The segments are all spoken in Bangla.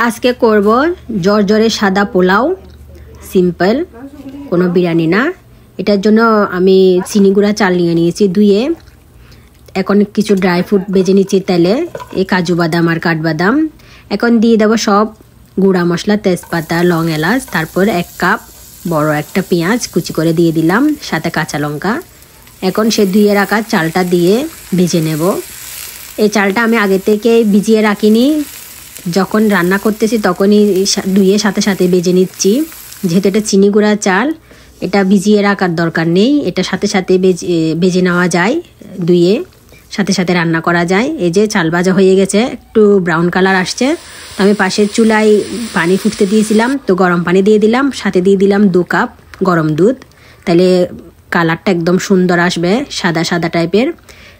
আজকে করব জর্জরে সাদা পোলাও, সিম্পল, কোনো বিরিয়ানি না। এটার জন্য আমি চিনি গুঁড়া চাল নিয়ে নিয়েছি ধুয়ে। এখন কিছু ড্রাই ফ্রুট ভেজে নিচ্ছি তেলে, এই কাজু বাদাম আর কাঠবাদাম। এখন দিয়ে দেবো সব গুঁড়া মশলা, তেজপাতা, লং, এলাচ। তারপর 1 কাপ বড় একটা পেঁয়াজ কুচি করে দিয়ে দিলাম, সাথে কাঁচা লঙ্কা। এখন সে ধুয়ে রাখা চালটা দিয়ে ভেজে নেব। এই চালটা আমি আগে থেকে ভিজিয়ে রাখিনি, যখন রান্না করতেছি তখনই ধুয়ে সাথে সাথে ভেজে নিচ্ছি। যেহেতু এটা চিনি গুঁড়া চাল, এটা ভিজিয়ে রাখার দরকার নেই, এটা সাথে সাথে ভেজে নেওয়া যায়, ধুয়ে সাথে সাথে রান্না করা যায়। এই যে চাল ভাজা হয়ে গেছে, একটু ব্রাউন কালার আসছে। তো আমি পাশের চুলায় পানি ফুটতে দিয়েছিলাম, তো গরম পানি দিয়ে দিলাম, সাথে দিয়ে দিলাম 2 কাপ গরম দুধ। তাহলে কালারটা একদম সুন্দর আসবে, সাদা সাদা টাইপের।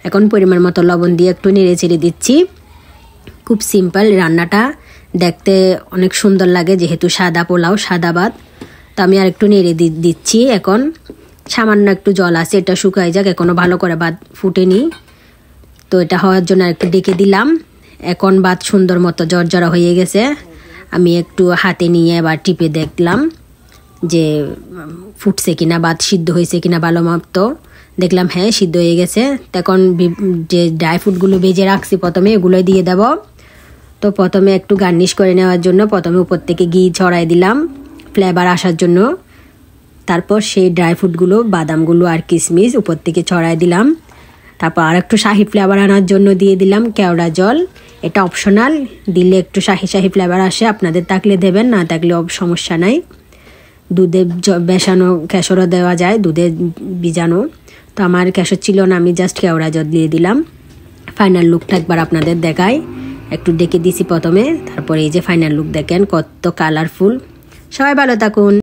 এখন পরিমাণ মতো লবণ দিয়ে একটু নেড়ে চেড়ে দিচ্ছি। খুব সিম্পল রান্নাটা, দেখতে অনেক সুন্দর লাগে, যেহেতু সাদা পোলাও, সাদা ভাত। তো আমি আর একটু নেড়ে দিচ্ছি। এখন সামান্য একটু জল আছে, এটা শুকাই যাক, এখনও ভালো করে ভাত ফুটেনি। তো এটা হওয়ার জন্য একটু ডেকে দিলাম। এখন ভাত সুন্দর মতো জর্জরা হয়ে গেছে। আমি একটু হাতে নিয়ে এবার টিপে দেখলাম যে ফুটছে কিনা, ভাত সিদ্ধ হয়েছে কিনা ভালো মতো। দেখলাম হ্যাঁ, সিদ্ধ হয়ে গেছে। তখন যে ড্রাই ফ্রুটগুলো ভেজে রাখছি প্রথমে, এগুলোই দিয়ে দেব। তো প্রথমে একটু গার্নিশ করে নেওয়ার জন্য প্রথমে উপর থেকে ঘি ছড়াই দিলাম, ফ্লেভার আসার জন্য। তারপর সেই ড্রাই ফ্রুটগুলো, বাদামগুলো আর কিশমিশ উপর থেকে ছড়াই দিলাম। তারপর আর একটু শাহি ফ্লেভার আনার জন্য দিয়ে দিলাম কেওড়া জল। এটা অপশনাল, দিলে একটু শাহি শাহি ফ্লেভার আসে, আপনাদের থাকলে দেবেন, না থাকলে সমস্যা নাই। দুধে বেসানো কেশরও দেওয়া যায়, দুধে ভিজানো। তো আমার কেশর ছিল না, আমি জাস্ট কেওড়া জল দিয়ে দিলাম। ফাইনাল লুকটা একবার আপনাদের দেখাই, একটু ডেকে দিছি প্রথমে, তারপরে এই যে ফাইনাল লুক দেখেন কত কালারফুল। সবাই ভালো থাকুন।